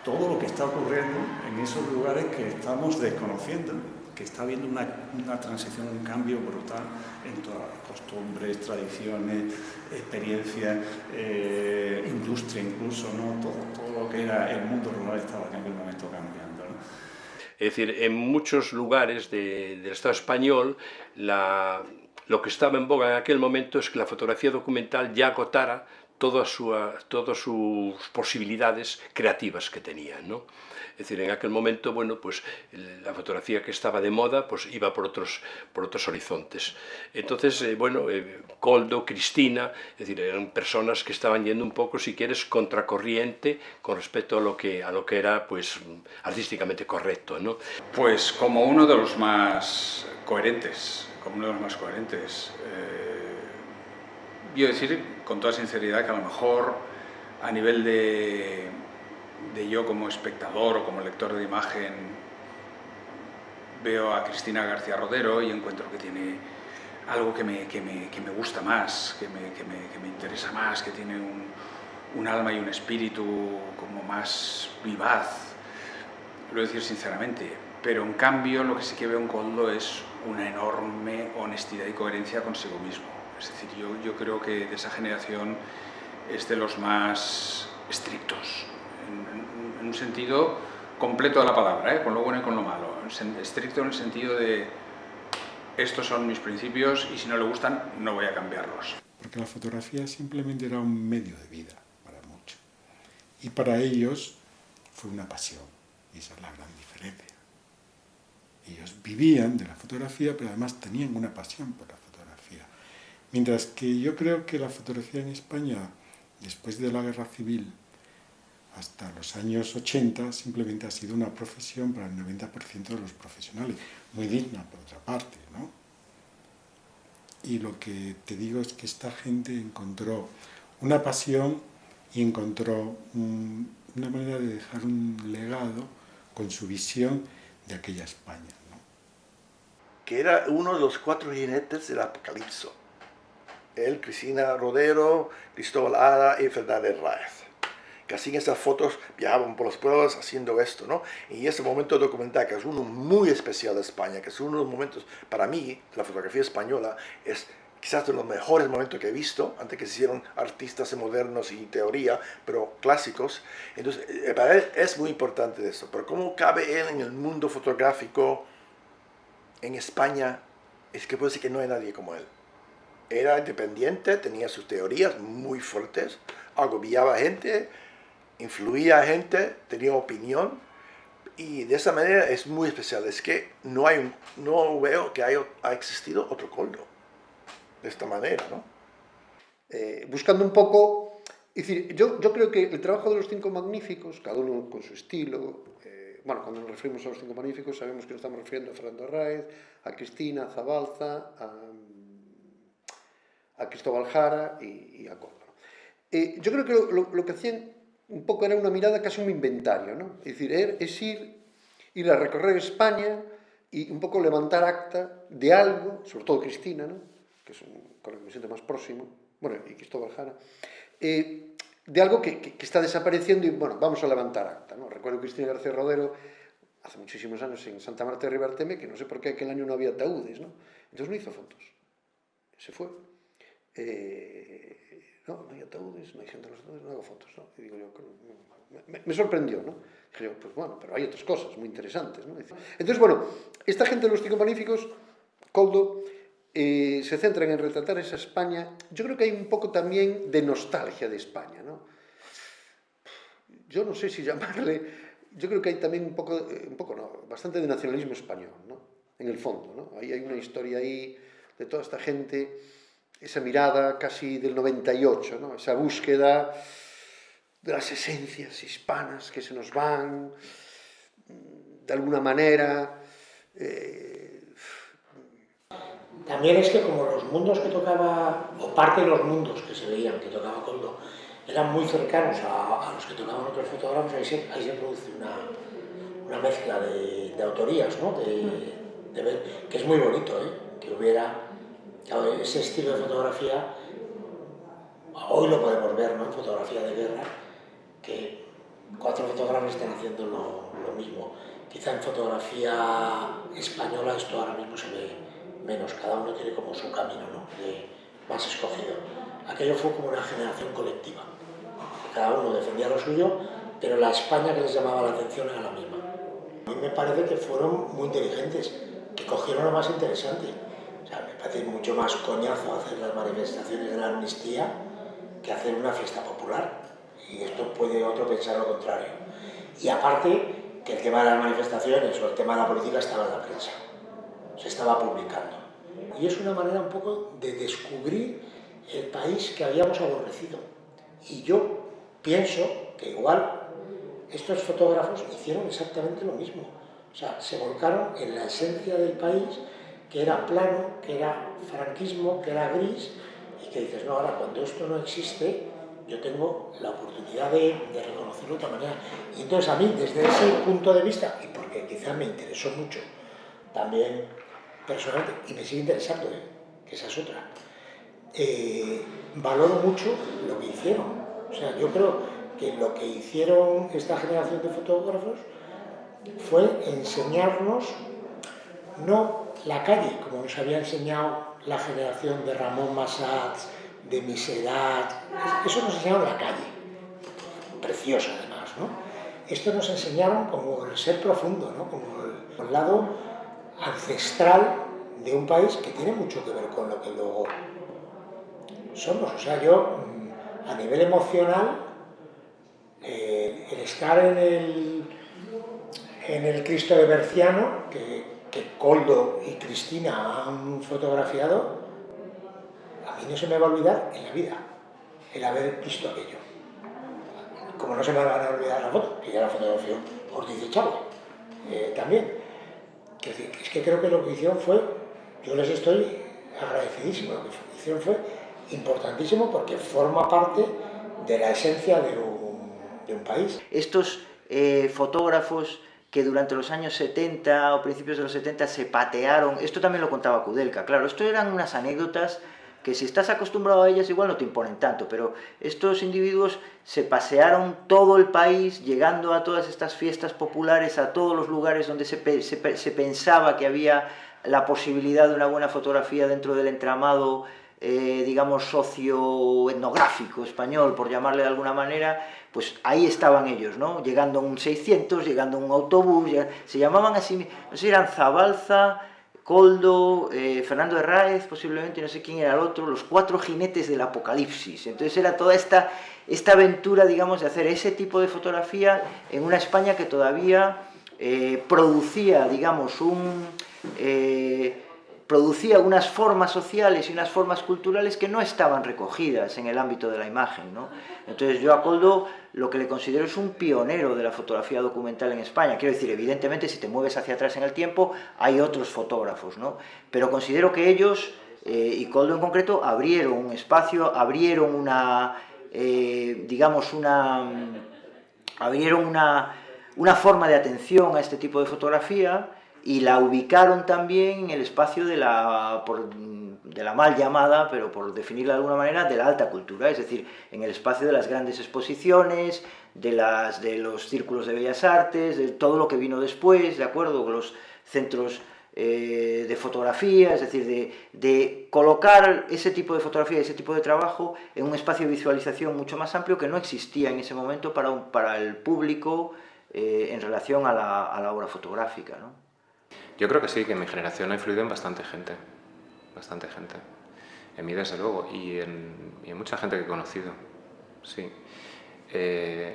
todo lo que está ocurriendo en esos lugares que estamos desconociendo, que está habiendo una transición, un cambio brutal en todas las costumbres, tradiciones, experiencias, industria incluso, ¿no? Todo lo que era el mundo rural estaba en aquel momento cambiando, ¿no? Es decir, en muchos lugares del Estado español, lo que estaba en boga en aquel momento es que la fotografía documental ya agotara todas sus posibilidades creativas que tenían, ¿no? Es decir, en aquel momento, bueno, pues la fotografía que estaba de moda pues iba por otros horizontes. Entonces, bueno, Koldo, Cristina, es decir, eran personas que estaban yendo un poco, si quieres, contracorriente con respecto a lo que era, pues, artísticamente correcto, ¿no? Pues como uno de los más coherentes, Yo decir con toda sinceridad que a lo mejor a nivel de yo como espectador o como lector de imagen veo a Cristina García Rodero y encuentro que tiene algo que me gusta más, que me interesa más, que tiene un alma y un espíritu como más vivaz, lo voy a decir sinceramente, pero en cambio lo que sí que veo en Koldo es una enorme honestidad y coherencia consigo mismo. Es decir, yo creo que de esa generación es de los más estrictos, en un sentido completo de la palabra, con lo bueno y con lo malo. Estricto en el sentido de estos son mis principios y si no le gustan no voy a cambiarlos. Porque la fotografía simplemente era un medio de vida para muchos. Y para ellos fue una pasión, y esa es la gran diferencia. Ellos vivían de la fotografía, pero además tenían una pasión por la fotografía. Mientras que yo creo que la fotografía en España, después de la Guerra Civil, hasta los años 80, simplemente ha sido una profesión para el 90% de los profesionales, muy digna por otra parte, ¿no? Y lo que te digo es que esta gente encontró una pasión y encontró una manera de dejar un legado con su visión de aquella España, ¿no? Que era uno de los 4 jinetes del Apocalipso. Él, Cristina Rodero, Cristóbal Hara y Fernández Ráez. Que así en esas fotos viajaban por los pueblos haciendo esto, ¿no? Y ese momento documental, que es uno muy especial de España, que es uno de los momentos, para mí, la fotografía española es quizás de los mejores momentos que he visto, antes que se hicieron artistas modernos y teoría, pero clásicos. Entonces, para él es muy importante eso. Pero cómo cabe él en el mundo fotográfico en España, es que puedo decir que no hay nadie como él. Era independiente, tenía sus teorías muy fuertes, agobiaba a gente, influía a gente, tenía opinión, y de esa manera es muy especial. Es que no veo que haya existido otro Koldo de esta manera, ¿no? Buscando un poco, es decir, yo creo que el trabajo de los 5 magníficos, cada uno con su estilo, bueno, cuando nos referimos a los 5 magníficos sabemos que nos estamos refiriendo a Fernando Ráez, a Cristina, a Zabalza, a Cristóbal Jara y a Koldo. Yo creo que lo que hacían un poco era una mirada casi un inventario, ¿no? Es decir, es ir a recorrer España y un poco levantar acta de algo, sobre todo Cristina, ¿no? Que es con el que me siento más próximo, bueno, y Cristóbal Jara, de algo que está desapareciendo y, bueno, vamos a levantar acta, ¿no? Recuerdo Cristina García Rodero, hace muchísimos años en Santa Marta de Ribarteme, que no sé por qué aquel año no había ataúdes, ¿no? Entonces no hizo fotos, se fue. No hay ataúdes, no hay gente en los ataúdes, no hago fotos, ¿no? Y digo yo, me sorprendió, ¿no? Dije yo, pues bueno, pero hay otras cosas muy interesantes, ¿no? Entonces, bueno, esta gente de los 5 magníficos, Koldo, se centran en retratar esa España. Yo creo que hay un poco también de nostalgia de España, ¿no? Yo no sé si llamarle, yo creo que hay también un poco no, bastante de nacionalismo español, ¿no? En el fondo, ¿no? Ahí hay una historia ahí de toda esta gente, esa mirada casi del 98, ¿no? Esa búsqueda de las esencias hispanas que se nos van, de alguna manera. También es que como los mundos que tocaba, o parte de los mundos que se veían que tocaba Koldo, eran muy cercanos a los que tocaban otros fotógrafos, ahí se produce una mezcla de autorías, ¿no? De ver, que es muy bonito, que hubiera ese estilo de fotografía. Hoy lo podemos ver, ¿no? En fotografía de guerra, que 4 fotógrafos están haciendo lo mismo. Quizá en fotografía española esto ahora mismo se ve menos, cada uno tiene como su camino, ¿no? Más escogido. Aquello fue como una generación colectiva. Cada uno defendía lo suyo, pero la España que les llamaba la atención era la misma. A mí me parece que fueron muy inteligentes, que cogieron lo más interesante. O sea, me parece mucho más coñazo hacer las manifestaciones de la amnistía que hacer una fiesta popular. Y esto puede otro pensar lo contrario. Y aparte, que el tema de las manifestaciones o el tema de la política estaba en la prensa. Se estaba publicando. Y es una manera un poco de descubrir el país que habíamos aborrecido. Y yo pienso que igual estos fotógrafos hicieron exactamente lo mismo. O sea, se volcaron en la esencia del país, que era plano, que era franquismo, que era gris, y que dices, no, ahora cuando esto no existe, yo tengo la oportunidad de reconocerlo de otra manera. Y entonces a mí, desde ese punto de vista, y porque quizá me interesó mucho también personalmente, y me sigue interesando, que esa es otra, valoro mucho lo que hicieron. O sea, yo creo que lo que hicieron esta generación de fotógrafos fue enseñarnos, no la calle, como nos había enseñado la generación de Ramón Massats, de Miserat, eso nos enseñaron la calle, preciosa además, ¿no? Esto nos enseñaron como el ser profundo, ¿no? Como el lado ancestral de un país que tiene mucho que ver con lo que luego somos. O sea, yo a nivel emocional, el estar en el Cristo de Berciano, que Koldo y Cristina han fotografiado, a mí mí no se me va a olvidar en la vida el haber visto aquello. Como no se me van a olvidar las fotos, que ya la fotografía Ortiz de Chavo, también. Es que creo que lo que hicieron fue, yo les estoy agradecidísimo, lo que hicieron fue importantísimo porque forma parte de la esencia de un país. Estos fotógrafos que durante los años 70 o principios de los 70 se patearon, esto también lo contaba Kudelka, claro, esto eran unas anécdotas que si estás acostumbrado a ellas igual no te imponen tanto, pero estos individuos se pasearon todo el país, llegando a todas estas fiestas populares, a todos los lugares donde se pensaba que había la posibilidad de una buena fotografía dentro del entramado, digamos, socioetnográfico español, por llamarle de alguna manera, pues ahí estaban ellos, ¿no? Llegando en un 600, llegando en un autobús, se llamaban así, no sé, eran Zabalza, Koldo, Fernando Herráez, posiblemente, no sé quién era el otro, los 4 jinetes del apocalipsis. Entonces era toda esta aventura, digamos, de hacer ese tipo de fotografía en una España que todavía producía, digamos, producía unas formas sociales y unas formas culturales que no estaban recogidas en el ámbito de la imagen, ¿no? Entonces yo a Koldo lo que le considero es un pionero de la fotografía documental en España. Quiero decir, evidentemente si te mueves hacia atrás en el tiempo hay otros fotógrafos, ¿no? Pero considero que ellos, y Koldo en concreto, abrieron un espacio, abrieron una forma de atención a este tipo de fotografía y la ubicaron también en el espacio de la mal llamada, pero por definirla de alguna manera, de la alta cultura, es decir, en el espacio de las grandes exposiciones, de los círculos de bellas artes, de todo lo que vino después, ¿de acuerdo? Los centros de fotografía, es decir, de colocar ese tipo de fotografía, ese tipo de trabajo en un espacio de visualización mucho más amplio que no existía en ese momento para el público en relación a la obra fotográfica, ¿no? Yo creo que sí, que en mi generación ha influido en bastante gente. En mí desde luego, y en mucha gente que he conocido, sí.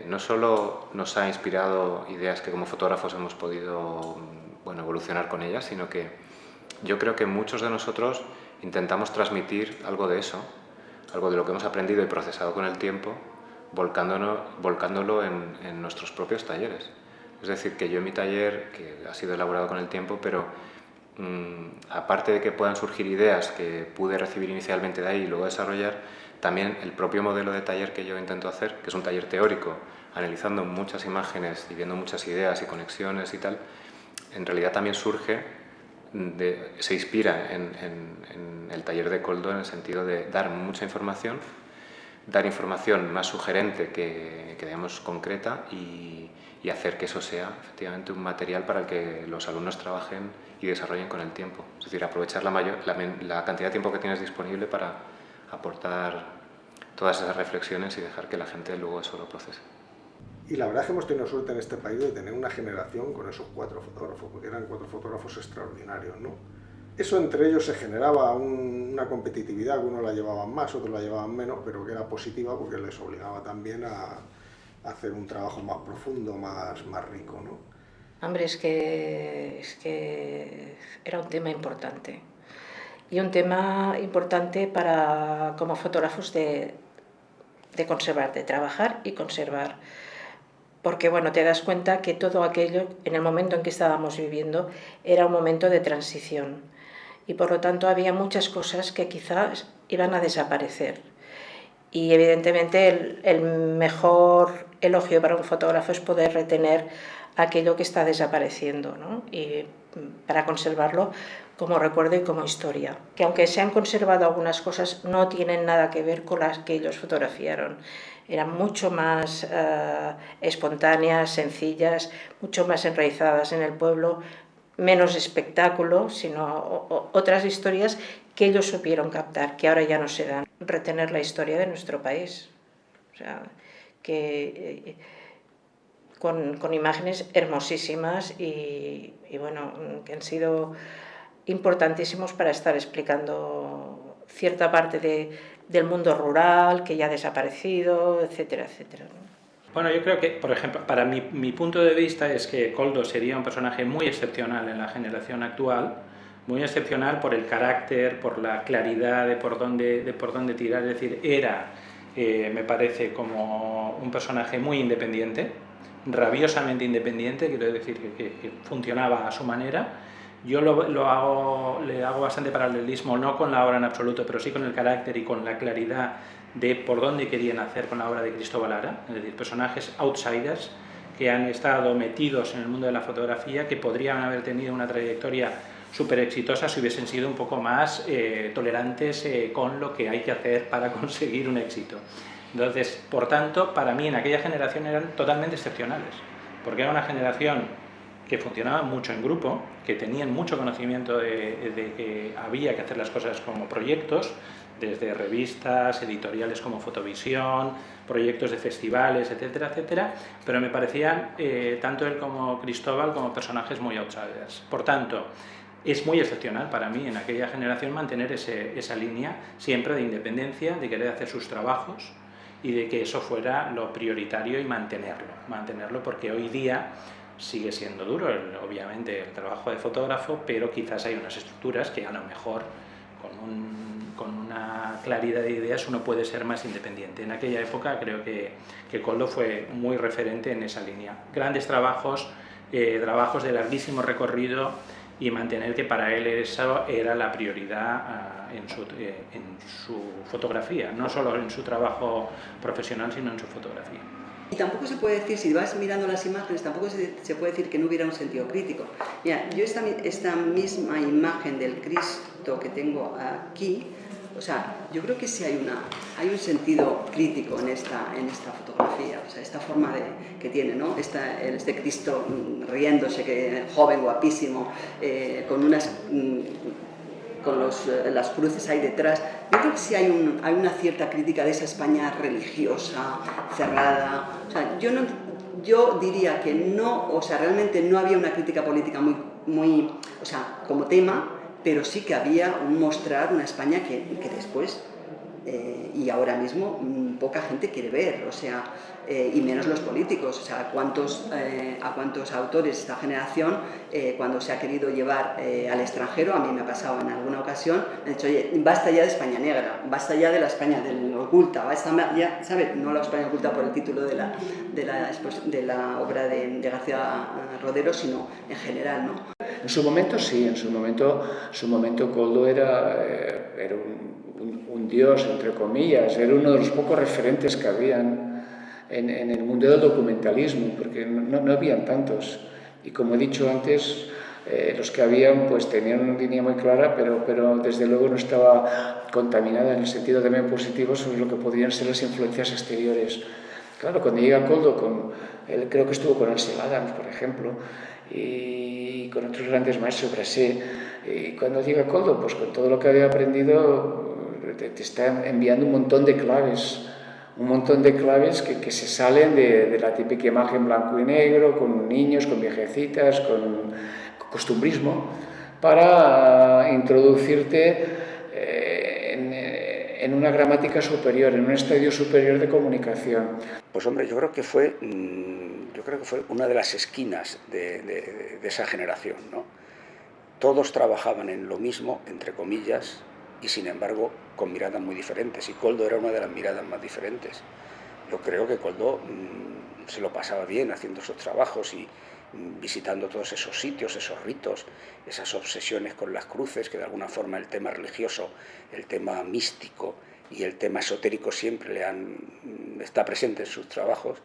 No solo nos ha inspirado ideas que como fotógrafos hemos podido, bueno, evolucionar con ellas, sino que yo creo que muchos de nosotros intentamos transmitir algo de eso, algo de lo que hemos aprendido y procesado con el tiempo, volcándolo en nuestros propios talleres. Es decir, que yo en mi taller, que ha sido elaborado con el tiempo, pero aparte de que puedan surgir ideas que pude recibir inicialmente de ahí y luego desarrollar, también el propio modelo de taller que yo intento hacer, que es un taller teórico, analizando muchas imágenes y viendo muchas ideas y conexiones y tal, en realidad también se inspira en el taller de Koldo en el sentido de dar mucha información, dar información más sugerente que digamos concreta y hacer que eso sea efectivamente un material para el que los alumnos trabajen y desarrollen con el tiempo. Es decir, aprovechar la cantidad de tiempo que tienes disponible para aportar todas esas reflexiones y dejar que la gente luego eso lo procese. Y la verdad es que hemos tenido suerte en este país de tener una generación con esos 4 fotógrafos, porque eran 4 fotógrafos extraordinarios, ¿no? Eso entre ellos se generaba una competitividad, que unos la llevaban más, otros la llevaban menos, pero que era positiva porque les obligaba también a hacer un trabajo más profundo, más rico, ¿no? Hombre, es que era un tema importante. Y un tema importante para, como fotógrafos, de conservar, de trabajar y conservar. Porque, bueno, te das cuenta que todo aquello, en el momento en que estábamos viviendo, era un momento de transición. Y por lo tanto había muchas cosas que quizás iban a desaparecer. Y evidentemente el mejor elogio para un fotógrafo es poder retener aquello que está desapareciendo, ¿no? Y para conservarlo como recuerdo y como historia. Que aunque se han conservado algunas cosas, no tienen nada que ver con las que ellos fotografiaron. Eran mucho más espontáneas, sencillas, mucho más enraizadas en el pueblo, menos espectáculo, sino otras historias que ellos supieron captar, que ahora ya no se dan. Retener la historia de nuestro país, o sea, que con imágenes hermosísimas y bueno, que han sido importantísimos para estar explicando cierta parte del mundo rural que ya ha desaparecido, etcétera, etcétera, ¿no? Bueno, yo creo que, por ejemplo, para mi punto de vista es que Koldo sería un personaje muy excepcional en la generación actual, muy excepcional por el carácter, por la claridad de por dónde tirar. Es decir, era, me parece, como un personaje muy independiente, rabiosamente independiente, quiero decir que funcionaba a su manera. Yo le hago bastante paralelismo, no con la obra en absoluto, pero sí con el carácter y con la claridad de por dónde querían hacer con la obra de Cristóbal Lara, es decir, personajes outsiders que han estado metidos en el mundo de la fotografía, que podrían haber tenido una trayectoria súper exitosa si hubiesen sido un poco más tolerantes con lo que hay que hacer para conseguir un éxito. Entonces, por tanto, para mí en aquella generación eran totalmente excepcionales, porque era una generación que funcionaba mucho en grupo, que tenían mucho conocimiento de que había que hacer las cosas como proyectos, desde revistas, editoriales como Fotovisión, proyectos de festivales, etcétera, etcétera, pero me parecían, tanto él como Cristóbal, como personajes muy outsiders. Por tanto, es muy excepcional para mí en aquella generación mantener esa línea siempre de independencia, de querer hacer sus trabajos y de que eso fuera lo prioritario y mantenerlo, porque hoy día sigue siendo duro, obviamente, el trabajo de fotógrafo, pero quizás hay unas estructuras que a lo mejor con una claridad de ideas uno puede ser más independiente. En aquella época creo que Koldo fue muy referente en esa línea. Grandes trabajos de larguísimo recorrido, y mantener que para él eso era la prioridad en su fotografía, no solo en su trabajo profesional, sino en su fotografía. Y tampoco se puede decir, si vas mirando las imágenes, tampoco se puede decir que no hubiera un sentido crítico. Mira, yo esta misma imagen del Cristo que tengo aquí, o sea, yo creo que sí hay un sentido crítico en esta fotografía, o sea, esta forma que tiene, ¿no? Este Cristo riéndose, joven, guapísimo, con las cruces ahí detrás. Yo creo que sí hay una cierta crítica de esa España religiosa, cerrada. O sea, yo diría que no, o sea, realmente no había una crítica política muy, o sea, como tema, pero sí que había un mostrar una España que después y ahora mismo poca gente quiere ver, o sea, y menos los políticos. O sea, a cuántos autores de esta generación, cuando se ha querido llevar al extranjero, a mí me ha pasado en alguna ocasión, me han dicho, oye, basta ya de España negra, basta ya de la España oculta, basta ya, ¿sabes? No la España oculta por el título de la obra de García Rodero, sino en general, ¿no? En su momento sí, en su momento Koldo era un dios, entre comillas, era uno de los pocos referentes que habían en el mundo del documentalismo, porque no habían tantos. Y como he dicho antes, los que habían pues tenían una línea muy clara, pero desde luego no estaba contaminada en el sentido también positivo sobre lo que podrían ser las influencias exteriores. Claro, cuando llega Koldo, él creo que estuvo con Ansel Adams, por ejemplo, y con otros grandes maestros, Brassé, y cuando llega Koldo, pues con todo lo que había aprendido, te está enviando un montón de claves que se salen de la típica imagen blanco y negro, con niños, con viejecitas, con costumbrismo, para introducirte en una gramática superior, en un estadio superior de comunicación. Pues hombre, yo creo que fue una de las esquinas de esa generación, ¿no? Todos trabajaban en lo mismo, entre comillas, y sin embargo con miradas muy diferentes, y Koldo era una de las miradas más diferentes. Yo creo que Koldo se lo pasaba bien haciendo esos trabajos y visitando todos esos sitios, esos ritos, esas obsesiones con las cruces, que de alguna forma el tema religioso, el tema místico y el tema esotérico siempre está presente en sus trabajos,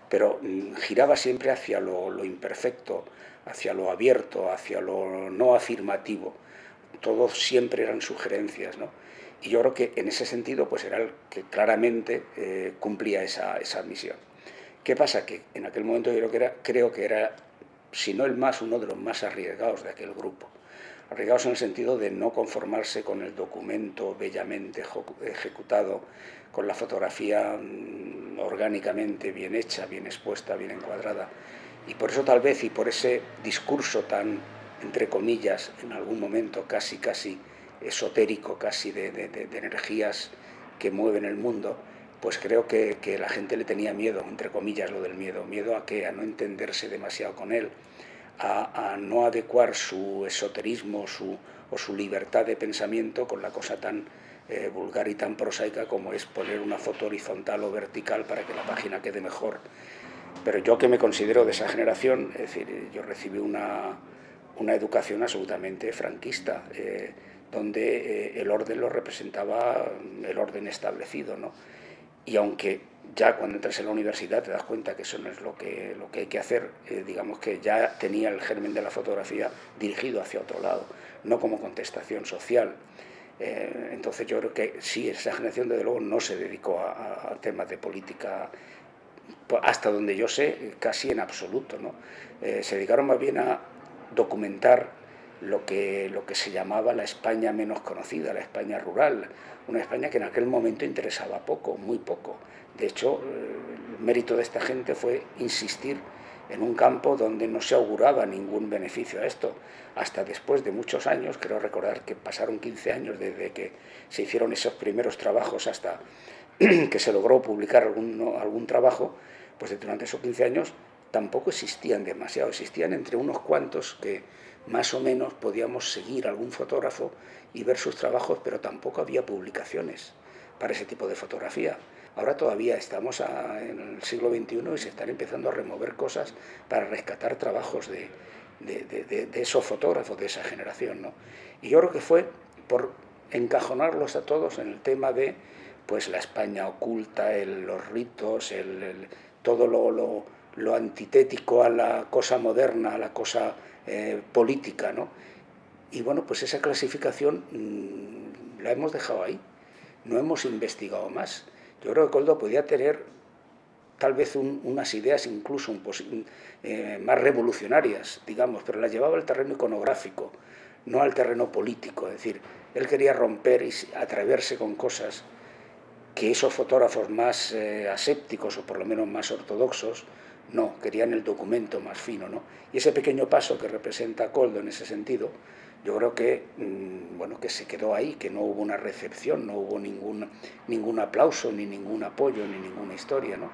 pero giraba siempre hacia lo imperfecto, hacia lo abierto, hacia lo no afirmativo. Todos siempre eran sugerencias, ¿no? Y yo creo que en ese sentido pues era el que claramente cumplía esa misión. ¿Qué pasa? Que en aquel momento yo creo que era, si no uno de los más arriesgados de aquel grupo. Arriesgados en el sentido de no conformarse con el documento bellamente ejecutado, con la fotografía orgánicamente bien hecha, bien expuesta, bien encuadrada. Y por eso tal vez, y por ese discurso tan, entre comillas, en algún momento casi esotérico, casi de energías que mueven el mundo, pues creo que la gente le tenía miedo, entre comillas lo del miedo. ¿Miedo a qué? A no entenderse demasiado con él, a no adecuar su esoterismo o su libertad de pensamiento con la cosa tan vulgar y tan prosaica como es poner una foto horizontal o vertical para que la página quede mejor. Pero yo, que me considero de esa generación, es decir, yo recibí una educación absolutamente franquista, donde el orden lo representaba el orden establecido, ¿no? Y aunque ya cuando entras en la universidad te das cuenta que eso no es lo que hay que hacer, digamos que ya tenía el germen de la fotografía dirigido hacia otro lado, no como contestación social. Entonces yo creo que sí, esa generación desde luego no se dedicó a temas de política, hasta donde yo sé, casi en absoluto, ¿no? Se dedicaron más bien a documentar lo que se llamaba la España menos conocida, la España rural, una España que en aquel momento interesaba poco, muy poco. De hecho, el mérito de esta gente fue insistir en un campo donde no se auguraba ningún beneficio a esto. Hasta después de muchos años, creo recordar que pasaron 15 años desde que se hicieron esos primeros trabajos hasta que se logró publicar algún trabajo, pues durante esos 15 años tampoco existían demasiado, existían entre unos cuantos que más o menos podíamos seguir algún fotógrafo y ver sus trabajos, pero tampoco había publicaciones para ese tipo de fotografía. Ahora todavía estamos en el siglo XXI y se están empezando a remover cosas para rescatar trabajos de esos fotógrafos de esa generación, ¿no? Y yo creo que fue por encajonarlos a todos en el tema de pues la España oculta, los ritos, todo lo antitético a la cosa moderna, a la cosa política, ¿no? Y bueno, pues esa clasificación la hemos dejado ahí, no hemos investigado más. Yo creo que Koldo podía tener tal vez unas ideas incluso más revolucionarias, digamos, pero las llevaba al terreno iconográfico, no al terreno político. Es decir, él quería romper y atreverse con cosas que esos fotógrafos más asépticos o por lo menos más ortodoxos no, querían el documento más fino, ¿no? Y ese pequeño paso que representa Koldo en ese sentido, yo creo que, bueno, que se quedó ahí, que no hubo una recepción, no hubo ningún aplauso, ni ningún apoyo, ni ninguna historia, ¿no?